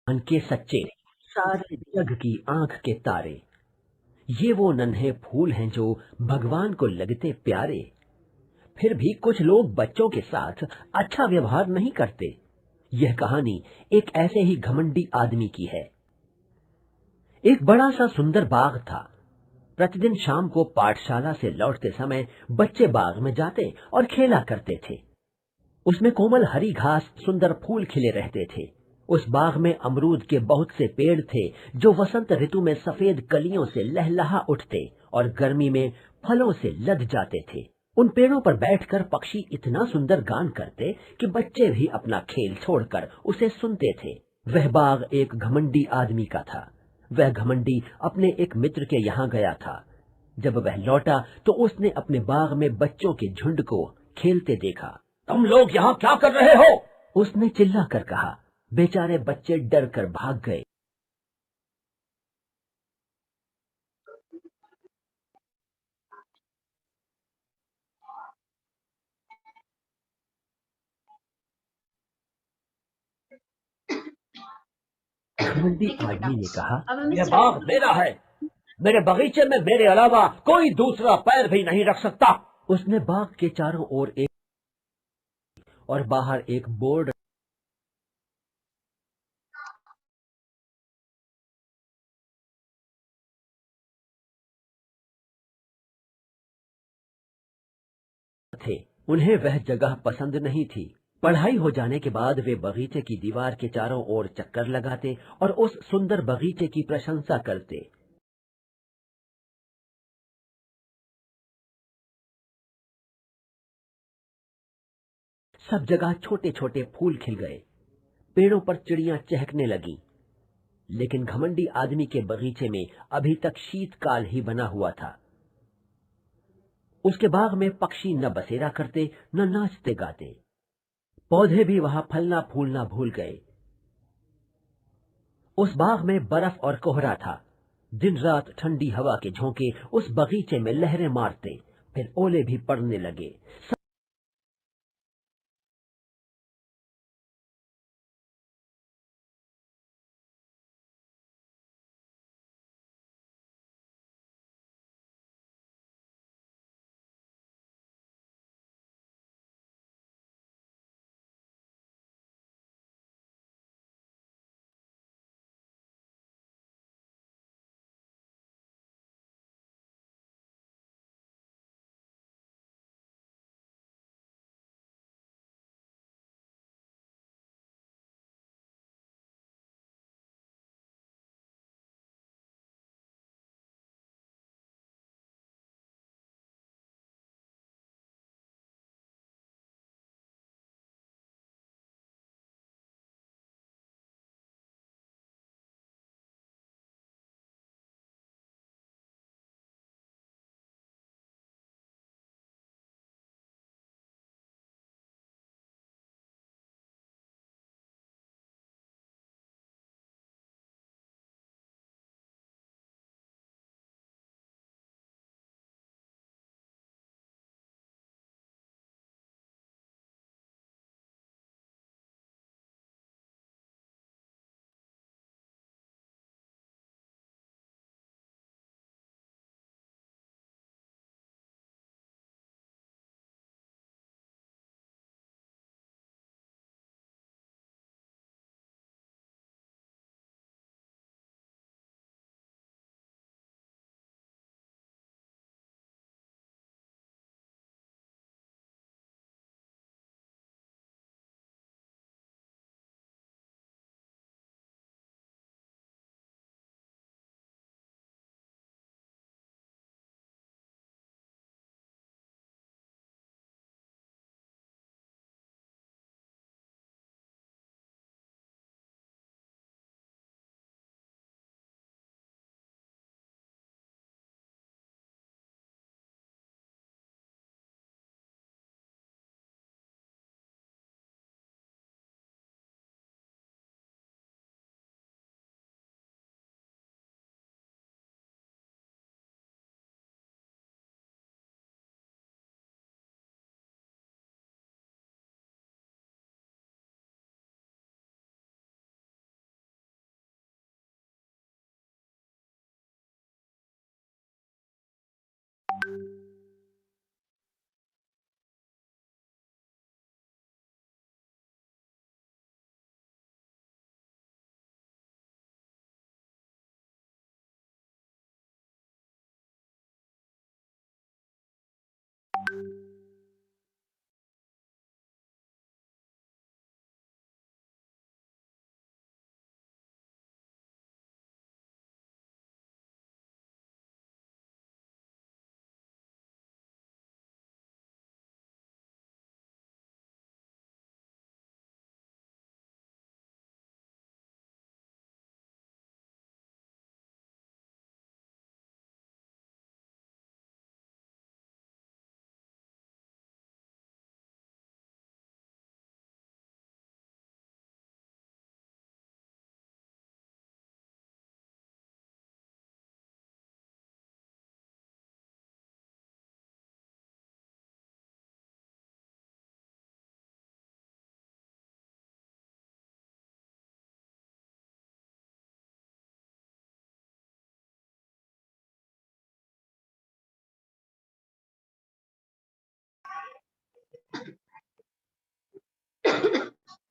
मन के सच्चे, सारे जग की आंख के तारे। ये वो नन्हे फूल हैं जो भगवान को लगते प्यारे। फिर भी कुछ लोग बच्चों के साथ अच्छा व्यवहार नहीं करते। यह कहानी एक ऐसे ही घमंडी आदमी की है। एक बड़ा सा सुंदर बाग था। प्रतिदिन शाम को पाठशाला से लौटते समय बच्चे बाग में जाते और खेला करते थे। उसमें कोमल हरी घास, सुंदर फूल खिले रहते थे। उस बाग में अमरूद के बहुत से पेड़ थे जो वसंत ऋतु में सफेद कलियों से लहलहा उठते और गर्मी में फलों से लद जाते थे। उन पेड़ों पर बैठकर पक्षी इतना सुंदर गान करते कि बच्चे भी अपना खेल छोड़कर उसे सुनते थे। वह बाग एक घमंडी आदमी का था। वह घमंडी अपने एक मित्र के यहाँ गया था। जब वह लौटा तो उसने अपने बाग में बच्चों के झुंड को खेलते देखा। तुम लोग यहाँ क्या कर रहे हो? उसने चिल्लाकर कहा। बेचारे बच्चे डर कर भाग गए। घमंडी आदमी ने कहा, अब हम यह स्टार्ट बाग मेरा है। मेरे बगीचे में मेरे अलावा कोई दूसरा पैर भी नहीं रख सकता। उसने बाग के चारों ओर एक और बाहर एक बोर्ड थे। उन्हें वह जगह पसंद नहीं थी। पढ़ाई हो जाने के बाद वे बगीचे की दीवार के चारों ओर चक्कर लगाते और उस सुंदर बगीचे की प्रशंसा करते। सब जगह छोटे छोटे फूल खिल गए। पेड़ों पर चिड़ियां चहकने लगीं। लेकिन घमंडी आदमी के बगीचे में अभी तक शीतकाल ही बना हुआ था। उसके बाग में पक्षी न बसेरा करते न नाचते गाते। पौधे भी वहां फलना फूलना भूल गए। उस बाग में बर्फ और कोहरा था। दिन रात ठंडी हवा के झोंके उस बगीचे में लहरें मारते। फिर ओले भी पड़ने लगे।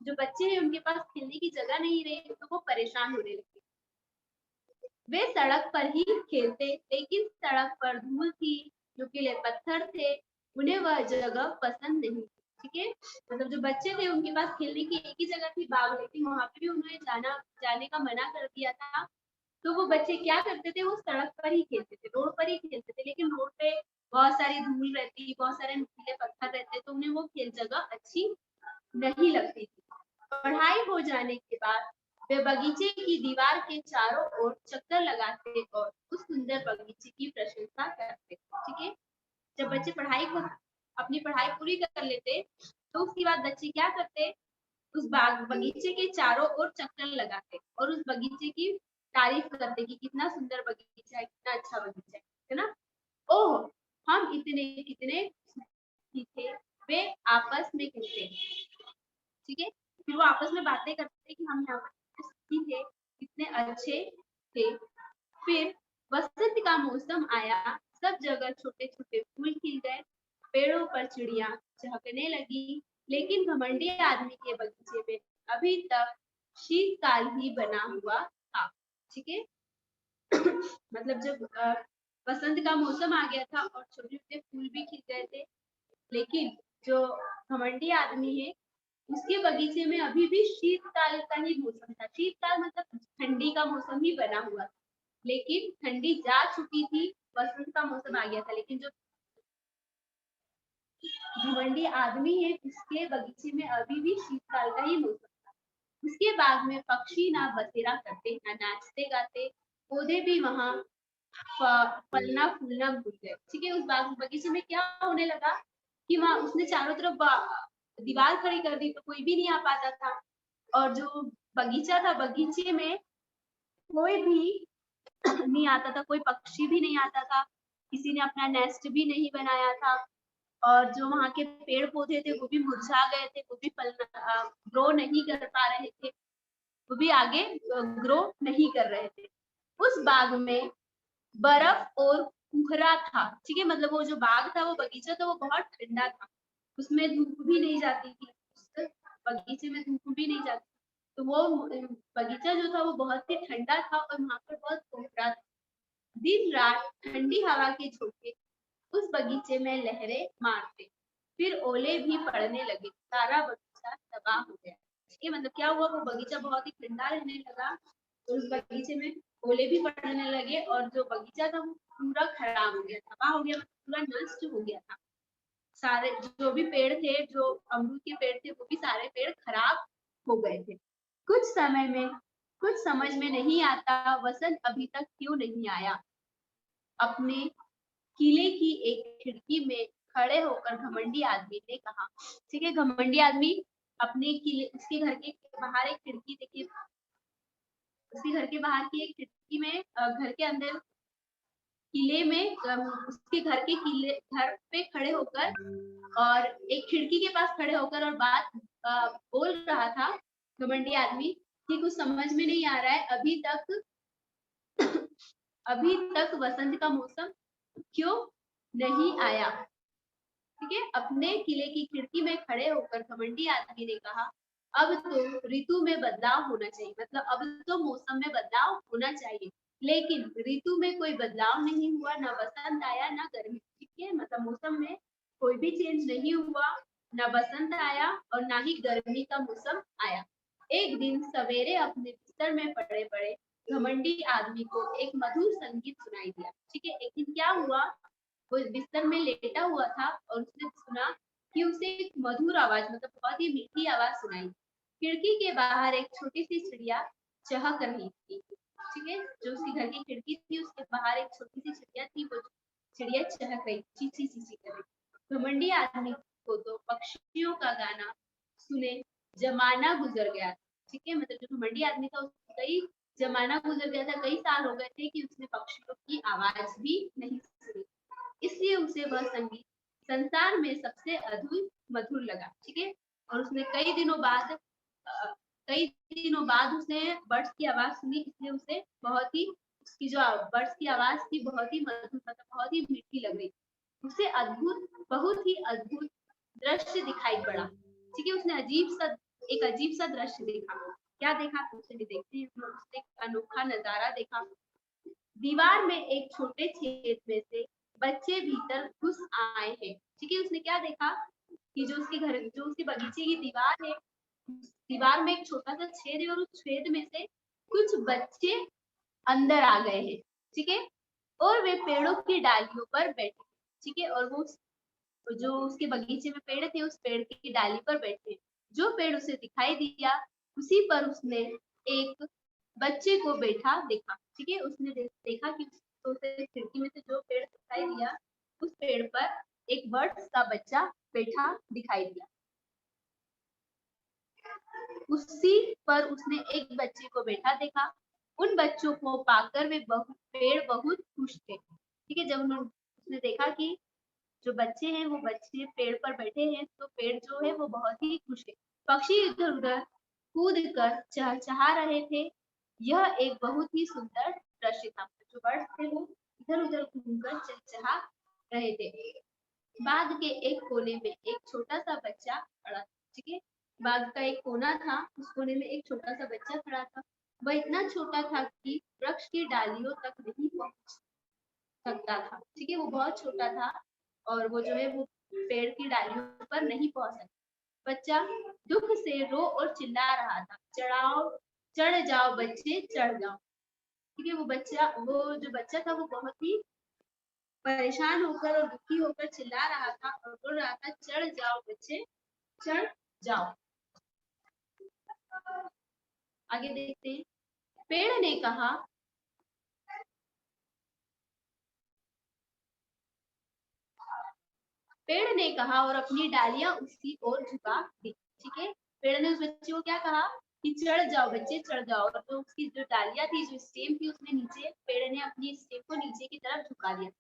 जो बच्चे हैं उनके पास खेलने की जगह नहीं रही तो वो परेशान होने लगे। वे सड़क पर ही खेलते, लेकिन सड़क पर धूल थी, नुकीले पत्थर थे, उन्हें वह जगह पसंद नहीं। ठीक है, मतलब जो बच्चे थे उनके पास खेलने की एक ही जगह थी, बाग, लेकिन वहां पे भी उन्हें जाने का मना कर दिया था। तो वो बच्चे क्या करते थे, वो सड़क पर ही खेलते थे, रोड पर ही खेलते थे, लेकिन रोड पे बहुत सारी धूल रहती, बहुत सारे नुकीले पत्थर रहते, तो उन्हें वो खेल जगह अच्छी नहीं लगती थी। पढ़ाई हो जाने के बाद वे बगीचे की दीवार के चारों ओर चक्कर लगाते और उस सुंदर बगीचे की प्रशंसा करते। ठीक है, जब बच्चे पढ़ाई को अपनी पढ़ाई पूरी कर लेते तो उसके बाद बच्चे क्या करते, उस बाग बगीचे के चारों ओर चक्कर लगाते और उस बगीचे की तारीफ करते कि कितना सुंदर बगीचा है, कितना अच्छा बगीचा है ना। ओह, हम इतने कितने सुखी थे, वे आपस में कहते। ठीक है, फिर वो आपस में बातें करते कि हम यहाँ पर सुखी थे, कितने अच्छे थे। फिर वसंत का मौसम आया, सब जगह छोटे छोटे फूल खिल गए, पेड़ों पर चिड़िया चहकने लगी, लेकिन घमंडी आदमी के बगीचे में अभी तक शीतकाल ही बना हुआ था। ठीक है, मतलब जब वसंत का मौसम आ गया था और छोटे छोटे फूल भी खिल गए थे, लेकिन जो घमंडी आदमी है उसके बगीचे में अभी भी शीतकाल का ही मौसम था। शीतकाल मतलब ठंडी का मौसम ही बना हुआ था, लेकिन ठंडी जा चुकी थी, वसंत का मौसम आ गया था, लेकिन जो घमंडी आदमी है उसके बगीचे में अभी भी शीतकाल का ही मौसम था। उसके बाग में पक्षी ना बसेरा करते, ना नाचते गाते, पौधे भी वहां फलना फूलना भूल गए। ठीक है, उस बाग बगीचे में क्या होने लगा कि वहां उसने चारों तरफ दीवार खड़ी कर दी तो कोई भी नहीं आ पाता था, और जो बगीचा था बगीचे में कोई भी नहीं आता था, कोई पक्षी भी नहीं आता था, किसी ने अपना नेस्ट भी नहीं बनाया था, और जो वहाँ के पेड़ पौधे थे वो भी मुरझा गए थे, वो भी ग्रो नहीं कर पा रहे थे, वो भी आगे ग्रो नहीं कर रहे थे। उस बाग में बर्फ और कोहरा था। ठीक है, मतलब वो जो बाग था, वो बगीचा था, वो बहुत ठंडा था, उसमें धूप भी नहीं जाती थी, उस बगीचे में धूप भी नहीं जाती, तो वो बगीचा जो था वो बहुत ही ठंडा था और वहां पर बहुत कोहरा था। दिन रात ठंडी हवा के झोंके उस बगीचे में लहरें मारते, फिर ओले भी पड़ने लगे, सारा बगीचा तबाह हो गया। ठीक है, मतलब क्या हुआ, वो बगीचा बहुत ही ठंडा रहने लगा, तो उस बगीचे में ओले भी पड़ने लगे और जो बगीचा था वो पूरा खराब हो गया, तबाह हो गया, पूरा नष्ट हो गया था। सारे जो भी पेड़ थे, जो अमरूद के पेड़ थे, वो भी सारे पेड़ खराब हो गए थे। कुछ समझ में नहीं आता, वसंत अभी तक क्यों नहीं आया। अपने किले की एक खिड़की में खड़े होकर घमंडी आदमी ने कहा। ठीक है, घमंडी आदमी अपने किले, उसके घर के बाहर एक खिड़की देखिए, उसके घर के बाहर की एक खिड़की में घर के अंदर किले में उसके घर के किले घर पे खड़े होकर और एक खिड़की के पास खड़े होकर और बात बोल रहा था घमंडी आदमी कि कुछ समझ में नहीं आ रहा है, अभी तक वसंत का मौसम क्यों नहीं आया। ठीक है, अपने किले की खिड़की में खड़े होकर घमंडी आदमी ने कहा, अब तो ऋतु में बदलाव होना चाहिए, मतलब अब तो मौसम में बदलाव होना चाहिए, लेकिन ऋतु में कोई बदलाव नहीं हुआ, ना बसंत आया ना गर्मी। ठीक है, मतलब मौसम में कोई भी चेंज नहीं हुआ, ना बसंत आया और ना ही गर्मी का मौसम आया। एक दिन सवेरे अपने बिस्तर में पड़े पड़े घमंडी आदमी को एक मधुर संगीत सुनाई दिया। ठीक है, एक दिन क्या हुआ, वो बिस्तर में लेटा हुआ था और उसने सुना कि उसे एक मधुर आवाज, मतलब बहुत ही मीठी आवाज सुनाई। खिड़की के बाहर एक छोटी सी चिड़िया चहक रही थी। ठीक है, जो उसकी घर की खिड़की थी उसके बाहर एक छोटी सी चिड़िया थी, वो चिड़िया चहक रही, चींची चींची कर रही। घमंडी आदमी को तो पक्षियों का गाना सुने जमाना गुजर गया। ठीक है, मतलब जो घमंडी आदमी था उसको कई जमाना गुजर गया था, कई साल हो गए थे कि उसने पक्षियों की आवाज भी नहीं सुनी, इसलिए उसे वह संगीत संसार में सबसे अद्भुत मधुर लगा। ठीक है, और उसने कई दिनों बाद उसने बर्ड्स की आवाज सुनी, इसलिए उसे बहुत ही उसकी जो बर्ड्स की आवाज थी बहुत ही मधुर, मतलब बहुत ही मीठी लग रही, उसे अद्भुत, बहुत ही अद्भुत दृश्य दिखाई पड़ा। ठीक है, उसने अजीब सा एक अजीब सा दृश्य देखा। क्या देखा? तो चलिए देखते हैं। उसने एक अनोखा नजारा देखा। दीवार में एक छोटे छेद में से बच्चे भीतर घुस आए हैं। ठीक है, उसने क्या देखा कि जो उसके बगीचे की दीवार है, दीवार में एक छोटा सा छेद है और उस छेद में से कुछ बच्चे अंदर आ गए हैं। ठीक है, और वे पेड़ों की डालियों पर बैठे। ठीक है, और वो जो उसके बगीचे में पेड़ थे, उस पेड़ की डाली पर बैठे। जो पेड़ उसे दिखाई दिया, उसी पर उसने एक बच्चे को बैठा देखा। ठीक है, उसने देखा कि तो उसे खिड़की में से जो पेड़ दिखाई दिया, उस पेड़ पर एक बर्ड का बच्चा बैठा दिखाई दिया। उसी पर उसने एक बच्चे को बैठा देखा। उन बच्चों को पाकर पेड़ बहुत खुश थे। ठीक है, जब उसने देखा कि जो बच्चे हैं वो बच्चे पेड़ पर बैठे हैं, तो पेड़ जो है वो बहुत ही खुश है। पक्षी इधर उधर कूद कर चहचहा रहे थे। यह एक बहुत ही सुंदर दृश्य था। जो बर्ड्स थे वो इधर उधर घूमकर चहचहा रहे थे। बाग के एक कोने में एक छोटा सा बच्चा खड़ा था। ठीक है, बाग का एक कोना था, उस कोने में एक छोटा सा बच्चा खड़ा था। वह इतना छोटा था कि वृक्ष की डालियों तक नहीं पहुंच सकता था। ठीक है, वो बहुत छोटा था और वो जो है वो पेड़ की डालियों पर नहीं पहुंच सकता। बच्चा दुख से रो और चिल्ला रहा था, चढ़ जाओ बच्चे, चढ़ जाओ। ठीक है, वो जो बच्चा था वो बहुत ही परेशान होकर और दुखी होकर चिल्ला रहा था और बोल रहा था, चढ़ जाओ बच्चे, चढ़ जाओ। आगे देखते हैं। पेड़ ने कहा, पेड़ ने कहा और अपनी डालियां उसकी ओर झुका दी। ठीक है, पेड़ ने उस बच्चे को क्या कहा कि चढ़ जाओ बच्चे, चढ़ जाओ। और तो उसकी जो डालियां थी, जो स्टेम थी, उसने नीचे, पेड़ ने अपनी स्टेम को नीचे की तरफ झुका दिया।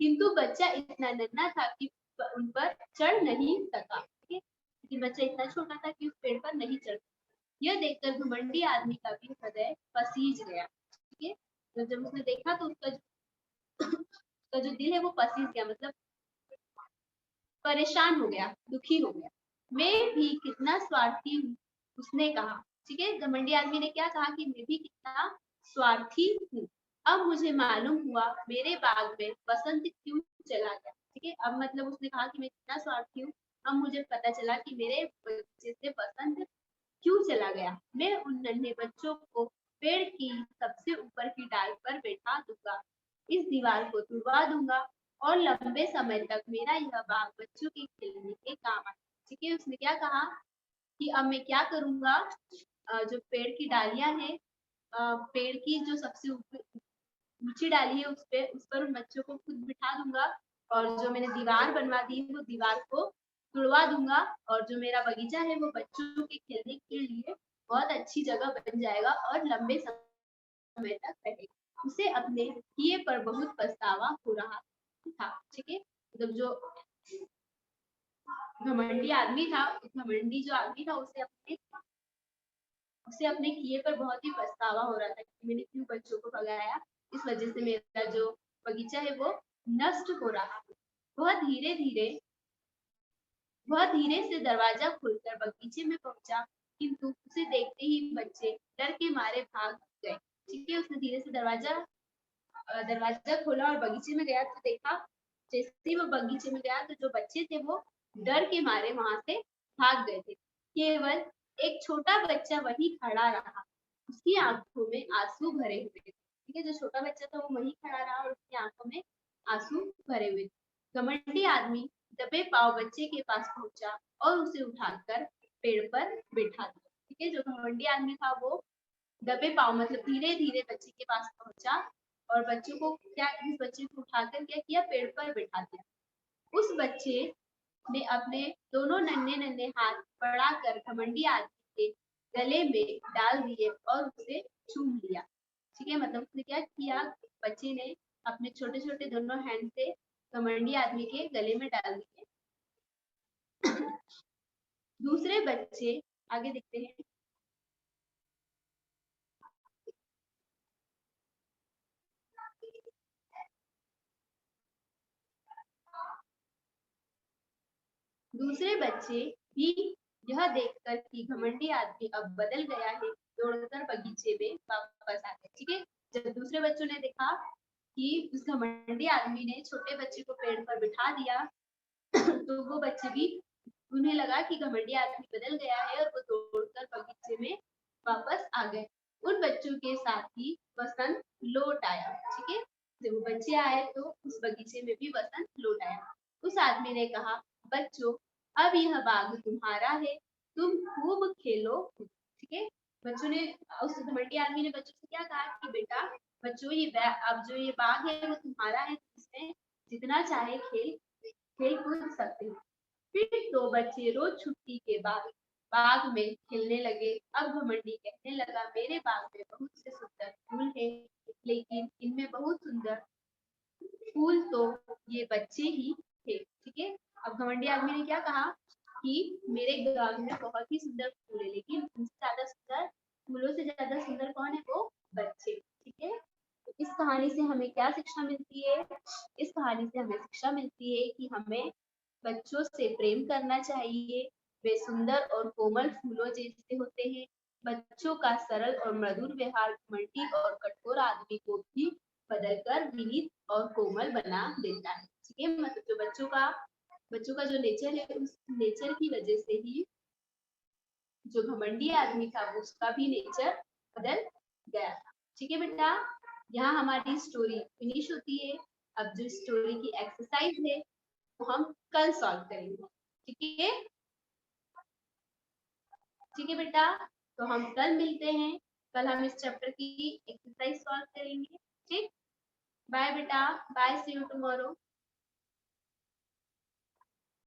किंतु बच्चा इतना नन्हा था कि उन पर चढ़ नहीं सका। ठीक है, लेकिन बच्चा इतना छोटा था कि उस पेड़ पर नहीं चढ़ सका। यह देखकर घमंडी आदमी का भी हृदय पसीज गया। ठीक है, तो जब उसने देखा तो उसका जो दिल है वो पसीज गया, मतलब परेशान हो गया, दुखी हो गया। मैं भी कितना स्वार्थी हूँ, उसने कहा। ठीक है, घमंडी आदमी ने क्या कहा कि मैं भी कितना स्वार्थी हूँ। अब मुझे मालूम हुआ मेरे बाग में बसंत क्यों चला गया। ठीक है, अब मतलब उसने कहा कि मैं कितना स्वार्थी हूँ, अब मुझे पता चला कि मेरे बच्चे से बसंत क्यों चला गया। मैं उन नन्हे बच्चों को पेड़ की सबसे ऊपर की डाल पर बैठा दूंगा, इस दीवार को तुड़वा दूंगा और लंबे समय तक मेरा यह बाग बच्चों के खेलने के काम आए। ठीक है, उसने क्या कहा कि अब मैं क्या करूंगा, जो पेड़ की डालियां हैं, पेड़ की जो सबसे ऊंची डाली है उस पर उन बच्चों को खुद बिठा दूंगा और जो मैंने दीवार बनवा दी है वो दीवार को तुड़वा दूंगा और जो मेरा बगीचा है वो बच्चों के खेलने के लिए बहुत अच्छी जगह बन जाएगा और लंबे समय तक रहेगा। उसे अपने किए पर बहुत पछतावा हो रहा था। ठीक है, मतलब जो घमंडी आदमी था, घमंडी जो आदमी था, उसे अपने किए पर बहुत ही पछतावा हो रहा था कि मैंने क्यों बच्चों को भगाया, इस वजह से मेरा जो बगीचा है वो नष्ट हो रहा है। वह धीरे धीरे वह धीरे से दरवाजा खोलकर बगीचे में पहुंचा, किंतु उसे देखते ही बच्चे डर के मारे भाग गए। ठीक है, उसने धीरे से दरवाजा खोला और बगीचे में गया तो देखा, जैसे ही वो बगीचे में गया तो जो बच्चे थे वो डर के मारे वहां से भाग गए थे। केवल एक छोटा बच्चा वही खड़ा रहा, उसकी आंखों में आंसू भरे हुए थे। ठीक है, जो छोटा बच्चा था वो वही खड़ा रहा और उसकी आंखों में आंसू भरे हुए थे। घमंडी आदमी दबे पाव बच्चे के पास पहुंचा और उसे उठाकर पेड़ पर बैठा दिया। ठीक है, जो घमंडी आदमी था वो दबे पाव मतलब धीरे धीरे बच्चे के पास पहुंचा और बच्चे को इस बच्चे को उठाकर क्या किया, पेड़ पर बैठा दिया। उस बच्चे ने अपने दोनों नन्हे नन्हे हाथ बढ़ाकर घमंडी आदमी के गले में डाल दिए और उसे चूम लिया। ठीक है, मतलब उसने क्या किया, बच्चे ने अपने छोटे छोटे दोनों हैंड से घमंडी आदमी के गले में डाल दिए। दूसरे बच्चे, आगे देखते हैं। दूसरे बच्चे भी यह देखकर कि घमंडी आदमी अब बदल गया है, दौड़कर बगीचे में वापस आ गए। ठीक है, जब दूसरे बच्चों ने देखा कि उस घमंडी आदमी ने छोटे बच्चे को पेड़ पर बिठा दिया तो वो बच्चे भी, उन्हें लगा कि घमंडी आदमी बदल गया है और वो दौड़कर बगीचे में वापस आ गए। उन बच्चों के साथ ही वसंत लौट आया। ठीक है, जब वो बच्चे आए तो उस बगीचे में भी वसंत लौट आया। उस आदमी ने कहा, बच्चों, अब यह बाग तुम्हारा है, तुम खूब खेलो। ठीक है, बच्चों ने, उस घमंडी आदमी ने बच्चों से क्या कहा कि बेटा, बच्चों, अब जो ये बाग है वो तुम्हारा है, इसमें जितना चाहे खेल कूद सकते हो। फिर दो बच्चे रोज छुट्टी के बाद बाग में खेलने लगे। अब घमंडी कहने लगा, मेरे बाग में बहुत से सुंदर फूल हैं, लेकिन इनमें बहुत सुंदर फूल तो ये बच्चे ही थे। ठीक है, अब घमंडी आदमी ने क्या कहा कि मेरे बाग में बहुत ही सुंदर फूल है, लेकिन उनसे ज्यादा सुंदर, फूलों से ज्यादा सुंदर कौन है? वो बच्चे। ठीक है, तो इस कहानी से हमें क्या शिक्षा मिलती है? इस कहानी से हमें शिक्षा मिलती है कि हमें बच्चों से प्रेम करना चाहिए। वे सुंदर और कोमल फूलों जैसे होते हैं। बच्चों का सरल और मधुर व्यवहार घमंडी और कठोर आदमी को भी बदलकर विनीत और कोमल बना देता है। ठीक है, मतलब जो बच्चों का जो नेचर है, उस नेचर की वजह से ही जो घमंडी आदमी था वो उसका भी नेचर बदल गया था। ठीक है बेटा, यहाँ हमारी स्टोरी फिनिश होती है। अब जो स्टोरी की एक्सरसाइज है वो हम कल सॉल्व करेंगे। ठीक है, ठीक है बेटा, तो हम कल मिलते हैं। कल हम इस चैप्टर की एक्सरसाइज सॉल्व करेंगे। ठीक, बाय बेटा, बाय, सी यू टुमारो।